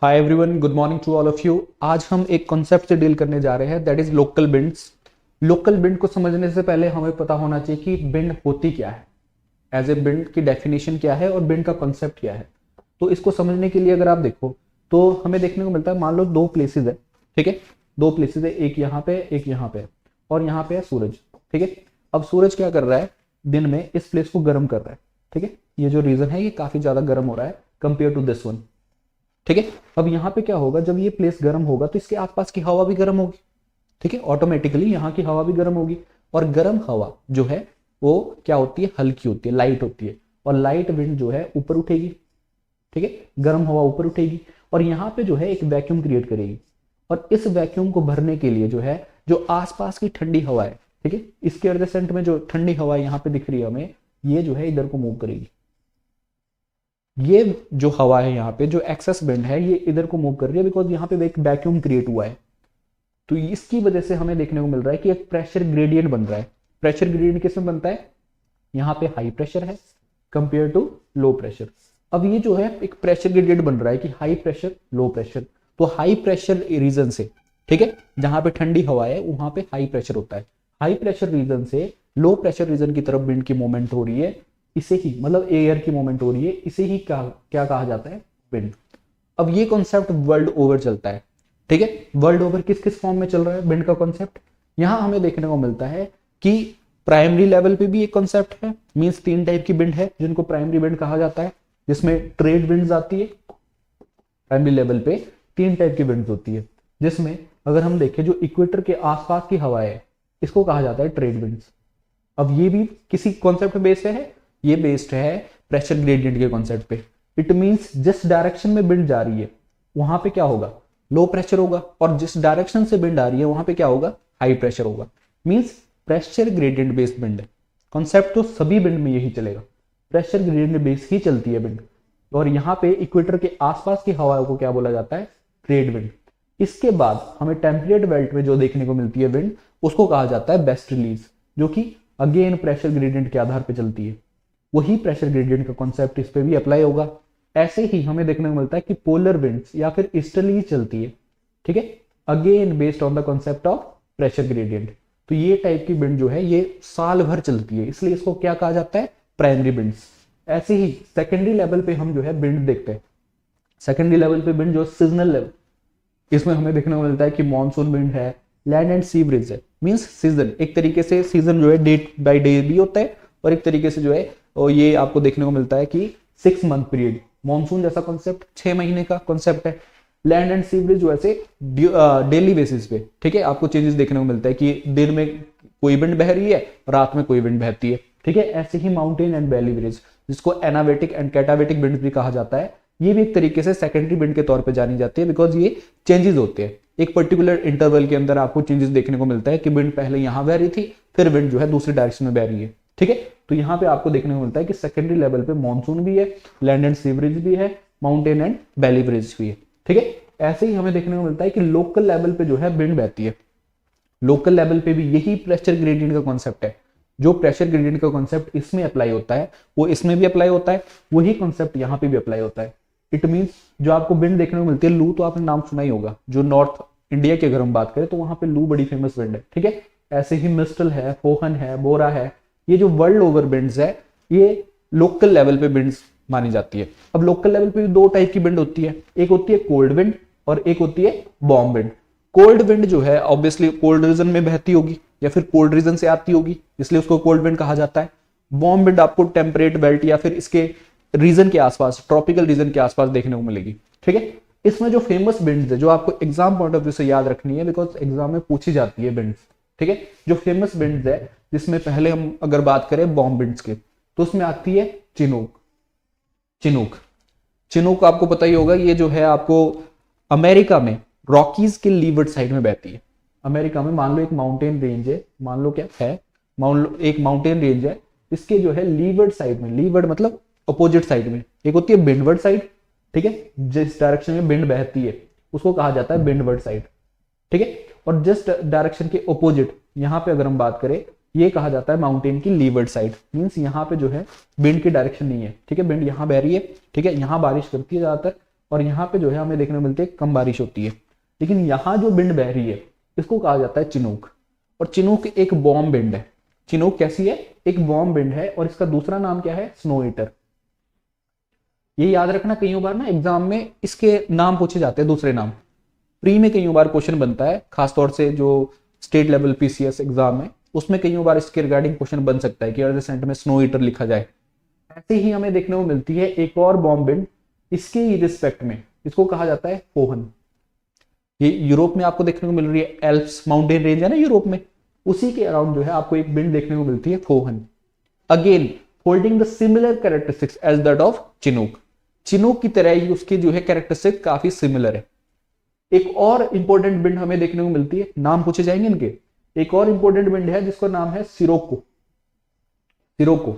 Hi everyone, good morning to all of you. आज हम एक कॉन्सेप्ट से डील करने जा रहे हैं, that is local winds. Local wind को समझने से पहले हमें पता होना चाहिए कि बिंड होती क्या है, एज ए बिंड की डेफिनेशन क्या है और बिंड का कॉन्सेप्ट क्या है। तो इसको समझने के लिए अगर आप देखो तो हमें देखने को मिलता है, मान लो दो प्लेसेस है, ठीक है, दो प्लेसेस है, एक यहाँ पे एक यहाँ पे और यहाँ पे है सूरज, ठीक है। अब सूरज क्या कर रहा है, दिन में इस प्लेस को गर्म कर रहा है, ठीक है। ये जो रीजन है ये काफी ज्यादा गर्म हो रहा है कंपेयर टू दिस वन, ठीक है। अब यहाँ पे क्या होगा, जब ये प्लेस गर्म होगा तो इसके आसपास की हवा भी गर्म होगी, ठीक है। ऑटोमेटिकली यहाँ की हवा भी गर्म होगी और गर्म हवा जो है वो क्या होती है, हल्की होती है, लाइट होती है, और लाइट विंड जो है ऊपर उठेगी, ठीक है। गर्म हवा ऊपर उठेगी और यहाँ पे जो है एक वैक्यूम क्रिएट करेगी, और इस वैक्यूम को भरने के लिए जो है जो आसपास की ठंडी हवा है, ठीक है, इसके एडजेसेंट में जो ठंडी हवा यहाँ पे दिख रही है हमें, ये जो है इधर को मूव करेगी। ये जो हवा है यहाँ पे जो एक्सेस विंड है ये इधर को मूव कर रही है, बिकॉज यहाँ पे एक वैक्यूम क्रिएट हुआ है। तो इसकी वजह से हमें देखने को मिल रहा है कि एक प्रेशर ग्रेडियंट बन रहा है। प्रेशर ग्रेडियंट किस में बनता है, यहाँ पे हाई प्रेशर है कंपेयर टू लो प्रेशर। अब ये जो है एक प्रेशर ग्रेडियंट बन रहा है कि हाई प्रेशर लो प्रेशर। तो हाई प्रेशर रीजन से, ठीक है, जहां पे ठंडी हवा है वहां पे हाई प्रेशर होता है। हाई प्रेशर रीजन से लो प्रेशर रीजन की तरफ विंड की मूवमेंट हो रही है, इसे ही मतलब एयर की मूवमेंट हो रही है, इसे ही क्या कहा जाता है, विंड। अब ये कॉन्सेप्ट वर्ल्ड ओवर चलता है, ठीक है। वर्ल्ड ओवर किस किस फॉर्म में चल रहा है विंड का कॉन्सेप्ट, यहां हमें देखने को मिलता है कि प्राइमरी लेवल पे भी एक कॉन्सेप्ट है, मींस तीन टाइप की विंड है जिनको प्राइमरी विंड कहा जाता है, जिसमें ट्रेड विंड्स आती है। प्राइमरी लेवल पे तीन टाइप की विंड्स होती है, जिसमें अगर हम देखें जो इक्वेटर के आसपास की हवा है इसको कहा जाता है ट्रेड विंड्स। अब ये भी किसी कॉन्सेप्ट बेस्ड है, ये बेस्ड है प्रेशर ग्रेडियंट के कॉन्सेप्ट पे। इट मींस जिस डायरेक्शन में विंड जा रही है वहां पे क्या होगा, लो प्रेशर होगा, और जिस डायरेक्शन से विंड आ रही है वहां पे क्या होगा, हाई प्रेशर होगा। Means pressure gradient based wind है कॉन्सेप्ट। तो सभी विंड में यही चलेगा, प्रेशर ग्रेडियंट बेस्ड ही चलती है विंड। और यहाँ पे इक्वेटर के आसपास की हवा को क्या बोला जाता है, ट्रेड विंड। इसके बाद हमें टेम्परेट बेल्ट में जो देखने को मिलती है विंड, उसको कहा जाता है वेस्ट रिलीज, जो कि अगेन प्रेशर ग्रेडियंट के आधार पर चलती है। वही प्रेशर ग्रेडियंट का कॉन्सेप्ट इस पे भी अप्लाई होगा। ऐसे ही हमें देखने को मिलता है कि पोलर विंड्स या फिर ईस्टर्ली चलती है, ठीक है, again based on the concept of pressure gradient. तो ये टाइप की विंड जो है ये साल भर चलती है, इसलिए इसको क्या कहा जाता है, प्राइमरी विंड्स। ऐसे ही सेकेंडरी लेवल पे हम जो है विंड देखते हैं। सेकेंडरी लेवल पे विंड जो सीजनल लेवल, इसमें हमें देखने को मिलता है कि मॉनसून विंड है, लैंड एंड सी ब्रिज है। मींस सीजन, एक तरीके से सीजन जो है डे बाई डे भी होता है, और एक तरीके से जो है और ये आपको देखने को मिलता है कि 6 मंथ पीरियड, मॉनसून जैसा कॉन्सेप्ट 6 महीने का कॉन्सेप्ट है। लैंड एंड सी ब्रिज वैसे डेली बेसिस पे, ठीक है, आपको चेंजेस देखने को मिलता है कि दिन में कोई विंड बह रही है, रात में कोई विंड बहती है, ठीक है। ऐसे ही माउंटेन एंड वैली ब्रिज, जिसको एनावेटिक एंड कैटावेटिक विंड भी कहा जाता है, ये भी एक तरीके से सेकेंडरी विंड के तौर पर जानी जाती है, बिकॉज ये चेंजेस होते हैं एक पर्टिकुलर इंटरवल के अंदर। आपको चेंजेस देखने को मिलता है कि विंड पहले यहां बह रही थी, फिर विंड जो है दूसरी डायरेक्शन में बह रही है, ठीक है। तो यहाँ पे आपको देखने को मिलता है कि सेकेंडरी लेवल पे मॉनसून भी है, लैंड एंड सी ब्रिज भी है, माउंटेन एंड वैली ब्रिज भी है, ठीक है। ऐसे ही हमें देखने को मिलता है कि लोकल लेवल पे जो है विंड बहती है। लोकल लेवल पे भी यही प्रेशर ग्रेडियंट का कॉन्सेप्ट है। जो प्रेशर ग्रेडियंट का कॉन्सेप्ट इसमें अप्लाई होता है वो इसमें भी अप्लाई होता है, वही कॉन्सेप्ट यहाँ पे भी अप्लाई होता है। इट मीन्स जो आपको विंड देखने को मिलती है, लू तो आपने नाम सुना ही होगा, जो नॉर्थ इंडिया की अगर हम बात करें तो वहां पे लू बड़ी फेमस विंड है, ठीक है। ऐसे ही मिस्टल है, फोहन है, बोरा है, ये जो वर्ल्ड ओवर विंड्स है ये लोकल लेवल पे विंड्स मानी जाती है। अब लोकल लेवल पे भी दो टाइप की विंड होती है, एक होती है कोल्ड विंड और एक होती है वार्म विंड। कोल्ड विंड जो है ऑब्वियसली कोल्ड रीजन में बहती होगी या फिर कोल्ड रीजन से आती होगी, इसलिए उसको कोल्ड विंड कहा जाता है। वार्म विंड आपको टेम्परेट बेल्ट या फिर इसके रीजन के आसपास, ट्रॉपिकल रीजन के आसपास देखने को मिलेगी, ठीक है। इसमें जो फेमस विंड्स है जो आपको एग्जाम पॉइंट ऑफ व्यू से याद रखनी है, बिकॉज एग्जाम में पूछी जाती है विंड्स, ठीक है। जो फेमस विंड्स है जिसमें पहले हम अगर बात करें वार्म विंड्स की, तो उसमें आती है चिनूक। चिनूक चिनूक आपको पता ही होगा, ये जो है आपको अमेरिका में रॉकीज के लीवर्ड साइड में बहती है। अमेरिका में मान लो एक माउंटेन रेंज है, मान लो क्या है, मान लो एक माउंटेन रेंज है, इसके जो है लीवर्ड साइड में, लीवर्ड मतलब अपोजिट साइड में, एक होती है विंडवर्ड साइड, ठीक है, जिस डायरेक्शन में विंड बहती है उसको कहा जाता है विंडवर्ड साइड, ठीक है। और जिस डायरेक्शन के अपोजिट यहाँ पे अगर हम बात करें, ये कहा जाता है माउंटेन की लीवर्ड साइड। मींस यहाँ पे जो है विंड की डायरेक्शन नहीं है, ठीक है, विंड यहाँ बह रही है, ठीक है, यहाँ बारिश करती है ज्यादातर, और यहाँ पे जो है हमें देखने को मिलती है कम बारिश होती है। लेकिन यहाँ जो विंड बह रही है इसको कहा जाता है चिनूक, और चिनूक एक वार्म विंड है। चिनूक कैसी है? एक वार्म विंड है, और इसका दूसरा नाम क्या है? Snow eater. ये याद रखना, कई बार ना एग्जाम में इसके नाम पूछे जाते हैं, दूसरे नाम प्री में कई बार क्वेश्चन बनता है, खासतौर से जो स्टेट लेवल पीसीएस एग्जाम है उसमें कई बार इसके रिगार्डिंग क्वेश्चन बन सकता है कि अर्धसेंट में स्नो ईटर लिखा जाए। ऐसे ही हमें देखने को मिलती है एक और वार्म विंड, इसके रिस्पेक्ट में इसको कहा जाता है फोहन। ये यूरोप में आपको देखने को मिल रही है, एल्प्स माउंटेन रेंज है ना यूरोप में, उसी के अराउंड जो है आपको एक विंड देखने को मिलती है Foehn. Again holding the similar characteristics as that of Chinook. Chinook की तरह ही उसकी जो है कैरेक्टरिस्टिक काफी सिमिलर है। एक और इंपॉर्टेंट विंड हमें देखने को मिलती है, नाम पूछे जाएंगे इनके। एक और इंपॉर्टेंट विंड है जिसका नाम है सिरोको। सिरोको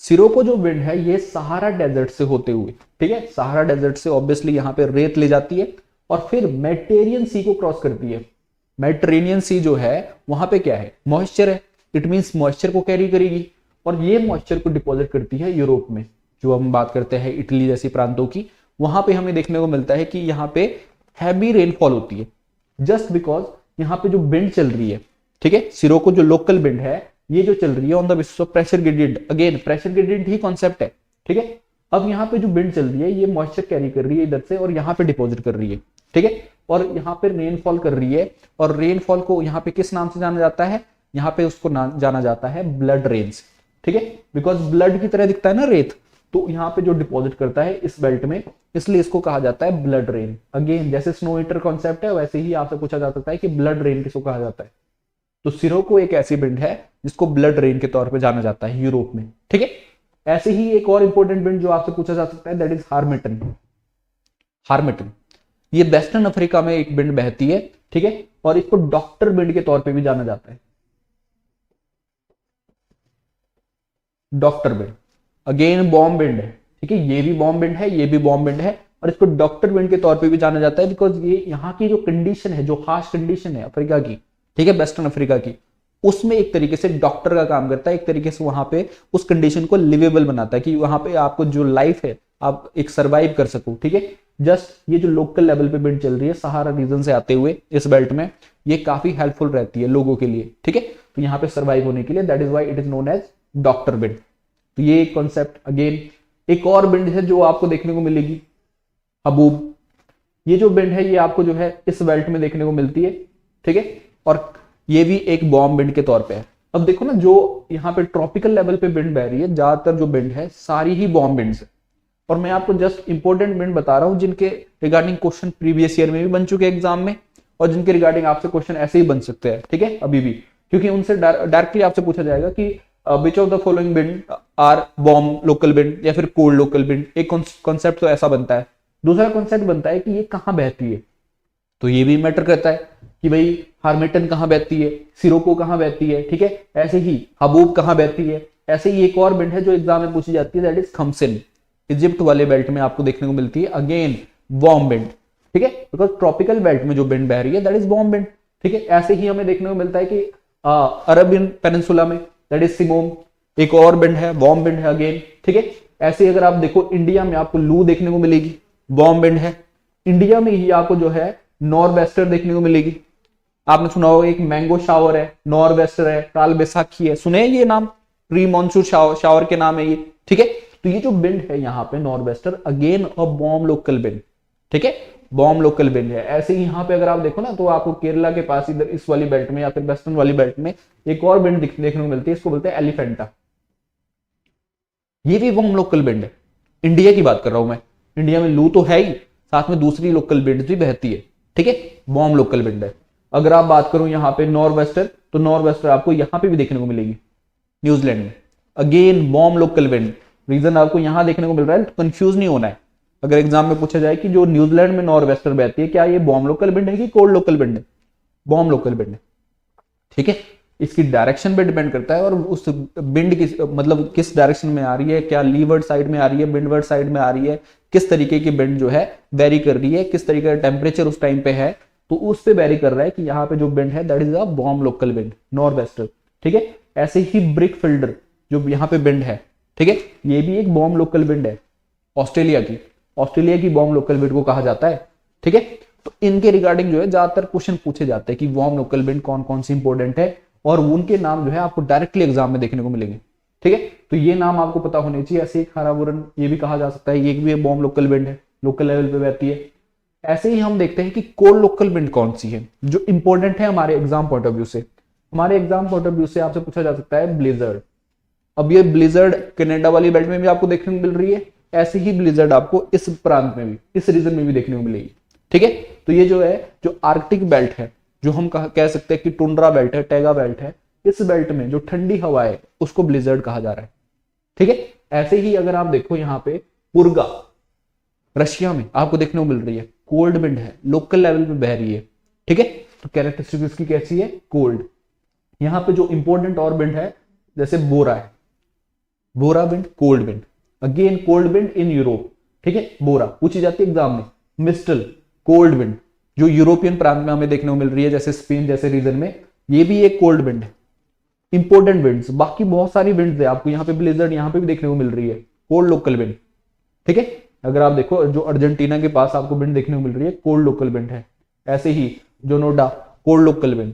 सिरोको जो विंड है ये सहारा डेजर्ट से होते हुए, ठीक है, सहारा डेजर्ट से ऑब्वियसली यहाँ पे रेत ले जाती है और फिर मेडिटेरियन सी को क्रॉस करती है। मेडिटेरेनियन सी जो है वहां पे क्या है? मॉइस्चर है। इट मींस मॉइस्चर को कैरी करेगी और ये मॉइस्चर को डिपॉजिट करती है यूरोप में। जो हम बात करते हैं इटली जैसी प्रांतों की, वहां पे हमें देखने को मिलता है कि यहाँ पे हैवी रेनफॉल होती है, जस्ट बिकॉज यहाँ पे जो विंड चल रही है, ठीक है, सिरोको जो लोकल विंड है ये जो चल रही है on the basis of pressure gradient. Again pressure gradient he concept है, ठीक है। अब यहाँ पे जो विंड चल रही है ये मॉइस्चर कैरी कर रही है इधर से और यहाँ पे डिपॉजिट कर रही है, ठीक है, और यहाँ पे रेनफॉल कर रही है। और रेनफॉल को यहाँ पे किस नाम से जाना जाता है? यहाँ पे उसको जाना जाता है ब्लड रेन्स, ठीक है, बिकॉज ब्लड की तरह दिखता है ना रेत, तो यहाँ पे जो डिपॉजिट करता है इस बेल्ट में, इसलिए इसको कहा जाता है ब्लड रेन। अगेन जैसे स्नो ईटर कॉन्सेप्ट है वैसे ही आपसे पूछा जा सकता है कि ब्लड रेन किसको कहा जाता है। तो सिरोको एक ऐसी विंड है जिसको ब्लड रेन के तौर पे जाना जाता है यूरोप में, ठीक है। ऐसे ही एक और इंपॉर्टेंट विंड जो आपसे पूछा जा सकता है दैट इज हार्मेटन। हार्मेटन ये वेस्टर्न अफ्रीका में एक विंड बहती है, ठीक है, और इसको डॉक्टर विंड के तौर पे भी जाना जाता है। Doctor wind again bomb wind है, ठीक है, ये भी बॉम्ब विंड है, ये भी बॉम्ब विंड है, और इसको डॉक्टर विंड के तौर पे भी जाना जाता है बिकॉज ये यहाँ की जो कंडीशन है, जो हार्श कंडीशन है अफ्रीका की, ठीक है, वेस्टर्न अफ्रीका की, उसमें एक तरीके से डॉक्टर का काम करता है। एक तरीके से वहां पे उस कंडीशन को लिवेबल बनाता है कि वहां पे आपको जो लाइफ है आप एक सर्वाइव कर सको, ठीक है। जस्ट ये जो लोकल लेवल पे विंड चल रही है सहारा रीजन से आते हुए इस बेल्ट में, ये काफी हेल्पफुल रहती है लोगों के लिए, ठीक है, तो यहाँ पे सर्वाइव होने के लिए, that is why it is known as doctor wind. तो ये एक कॉन्सेप्ट। अगेन एक और विंड है जो आपको देखने को मिलेगी, हबूब। ये जो विंड है ये आपको जो है इस बेल्ट में देखने को मिलती है, ठीक है, और ये भी एक बॉम्ब विंड के तौर पे है। अब देखो ना, जो यहाँ पे ट्रॉपिकल लेवल पे विंड बह रही है, ज्यादातर जो विंड है सारी ही बॉम्ब विंड्स है, और मैं आपको जस्ट इंपॉर्टेंट विंड बता रहा हूं जिनके रिगार्डिंग क्वेश्चन प्रीवियस ईयर में भी बन चुके एग्जाम में, और जिनके रिगार्डिंग आपसे क्वेश्चन ऐसे ही बन सकते हैं, ठीक है, अभी भी, क्योंकि उनसे डायरेक्टली आपसे पूछा जाएगा कि which of the following wind are बॉम्ब लोकल विंड या फिर कोल्ड लोकल विंड। एक कॉन्सेप्ट तो ऐसा बनता है। दूसरा कॉन्सेप्ट बनता है कि ये कहां बहती है, तो ये भी मैटर करता है कि भाई हार्मेटन कहां बहती है, सिरोको कहां बहती है, ठीक है, ऐसे ही हबूब कहां बहती है। ऐसे ही एक और विंड है जो एग्जाम में पूछी जाती है दैट इज खमसिन, इजिप्ट वाले बेल्ट में आपको देखने को मिलती है। अगेन वार्म विंड, ठीक है, बिकॉज ट्रॉपिकल बेल्ट में जो विंड बह रही है दैट इज वार्म विंड, ठीक है। ऐसे ही हमें देखने को मिलता है कि अरबियन पेनिनसुला में दैट इज सिमोम, एक और विंड है, वार्म विंड है अगेन, ठीक है। ऐसे अगर आप देखो इंडिया में आपको लू देखने को मिलेगी, वार्म विंड है। इंडिया में ही आपको जो है नॉर्थ वेस्टर देखने को मिलेगी। आपने सुना होगा एक मैंगो शावर है, नॉर्थ वेस्टर है, काल बैसाखी है, सुने ये नाम, प्री मॉनसून शावर के नाम है ये, ठीक है। तो ये जो विंड है यहाँ पे north Wester, again a bomb local wind, ठीक है, बॉम्ब लोकल विंड है। ऐसे ही यहाँ पे अगर आप देखो ना तो आपको केरला के पास इधर इस वाली बेल्ट में या फिर वेस्टर्न वाली बेल्ट में एक और विंड देखने को मिलती है, इसको बोलते हैं एलिफेंटा। ये भी बॉम्ब लोकल विंड है। इंडिया की बात कर रहा हूं मैं, इंडिया में लू तो है ही, साथ में दूसरी लोकल विंड भी बहती है, ठीक है, बॉम्ब लोकल विंड है। अगर आप बात करूं यहाँ पे नॉर्थ वेस्टर, तो नॉर्थ वेस्टर आपको यहाँ पे भी देखने को मिलेगी न्यूजीलैंड में, अगेन बॉम्ब लोकल विंड। रीजन आपको यहां देखने को मिल रहा है, कंफ्यूज नहीं होना है। अगर एग्जाम में पूछा जाए कि जो न्यूजीलैंड में नॉर्थ वेस्टर बहती है, क्या ये बॉम्ब लोकल विंड है कि कोल्ड लोकल विंड है? बॉम्ब लोकल विंड है, ठीक है। इसकी डायरेक्शन पे डिपेंड करता है और उस विंड की मतलब किस डायरेक्शन में आ रही है, क्या लीवर्ड साइड में आ रही है, विंडवर्ड साइड में आ रही है, किस तरीके की विंड जो है वेरी कर रही है, किस तरीके का टेम्परेचर उस टाइम पे है, तो उससे वेरी कर रहा है कि यहाँ पे जो विंड है that is a bomb local wind, north Wester, ठीक है। ऐसे ही ब्रिक फिल्डर जो यहाँ पे विंड है, ठीक है, ये भी एक बॉम्ब लोकल विंड है ऑस्ट्रेलिया की। ऑस्ट्रेलिया की वार्म लोकल विंड को कहा जाता है। ठीक है, तो इनके रिगार्डिंग जो है ज्यादातर क्वेश्चन पूछे जाते हैं कि वार्म लोकल विंड कौन कौन सी इंपॉर्टेंट है, और उनके नाम जो है आपको डायरेक्टली एग्जाम में देखने को मिलेंगे। ठीक है, तो ये नाम आपको पता होने चाहिए। ऐसे ही खाराबुरन ये भी कहा जा सकता है, ये भी वार्म लोकल विंड है, लोकल लेवल पे बहती है। ऐसे ही हम देखते हैं कि कोल्ड लोकल विंड कौन सी है जो इंपॉर्टेंट है हमारे एग्जाम पॉइंट ऑफ व्यू से। हमारे एग्जाम पॉइंट ऑफ व्यू से आपसे पूछा जा सकता है ब्लिजर्ड। अब ये ब्लिजर्ड कनाडा वाली बेल्ट में भी आपको देखने को मिल रही है, ऐसे ही ब्लिजर्ड आपको इस प्रांत में भी, इस रीजन में भी देखने को मिलेगी। ठीक है, तो ये जो है जो आर्कटिक बेल्ट है, जो हम कह सकते हैं कि टुंड्रा बेल्ट है, टैगा बेल्ट है, इस बेल्ट में जो ठंडी हवा है उसको ब्लिजर्ड कहा जा रहा है। ठीक है, ऐसे ही अगर आप देखो यहाँ पे पुर्गा रशिया में आपको देखने को मिल रही है, कोल्ड विंड है, लोकल लेवल पे बह रही है। ठीक है, तो कैरेक्टरिस्टिक इसकी कैसी है, कोल्ड। यहाँ पे जो इंपॉर्टेंट और विंड है जैसे बोरा है, bora wind, cold wind, again cold wind in Europe. ठीक है, बोरा पूछी जाती है एग्जाम में। मिस्टल कोल्ड विंड जो यूरोपियन प्रांत में हमें देखने को मिल रही है, जैसे स्पेन जैसे रीजन में, ये भी एक कोल्ड विंड है। इंपॉर्टेंट विंड्स, बाकी बहुत सारी विंड्स है आपको यहाँ पे ब्लिजर्ड यहाँ पे भी देखने को मिल रही है, कोल्ड लोकल विंड। ठीक है, अगर आप देखो जो अर्जेंटीना के पास आपको विंड देखने को मिल रही है, कोल्ड लोकल विंड है। ऐसे ही जो नोडा, कोल्ड लोकल विंड,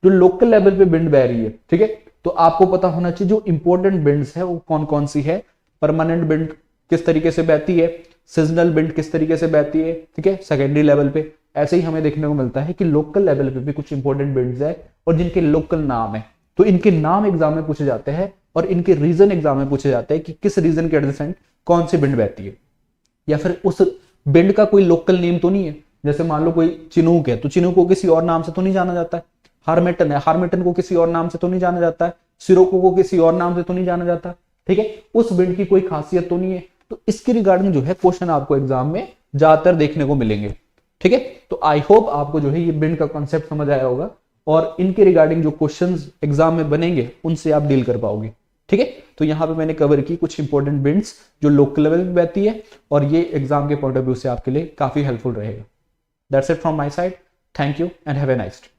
जो लोकल लेवल पे विंड बह रही है। ठीक है, तो आपको पता होना चाहिए जो इंपॉर्टेंट विंड्स है वो कौन कौन सी है। परमानेंट विंड किस तरीके से बहती है, सीजनल विंड किस तरीके से बहती है। ठीक है, सेकेंडरी लेवल पे। ऐसे ही हमें देखने को मिलता है कि लोकल लेवल पे भी कुछ इंपॉर्टेंट विंड्स है और जिनके लोकल नाम है, तो इनके नाम एग्जाम में पूछे जाते हैं और इनके रीजन एग्जाम में पूछे जाते हैं कि किस रीजन के एडजेसेंट कौन सी विंड बहती है, या फिर उस विंड का कोई लोकल नेम तो नहीं है। जैसे मान लो कोई चिनूक है, तो चिनूक को किसी और नाम से तो नहीं जाना जाता है। हार्मेटन है, हार्मेटन को किसी और नाम से तो नहीं जाना जाता है। सिरोको को किसी और नाम से तो नहीं जाना जाता। ठीक है, उस विंड की कोई खासियत तो नहीं है। तो इसके रिगार्डिंग जो है क्वेश्चन आपको एग्जाम में ज्यादातर देखने को मिलेंगे। ठीक है, तो आई होप आपको जो है ये विंड का कॉन्सेप्ट समझ आया होगा और इनके रिगार्डिंग जो क्वेश्चंस एग्जाम में बनेंगे उनसे आप डील कर पाओगे। ठीक है, तो यहाँ पे मैंने कवर की कुछ इंपॉर्टेंट विंड्स जो लोकल लेवल पे बहती है और ये एग्जाम के पॉइंट ऑफ व्यू से आपके लिए काफी हेल्पफुल रहेगा। That's it from my side, thank you and have a nice day.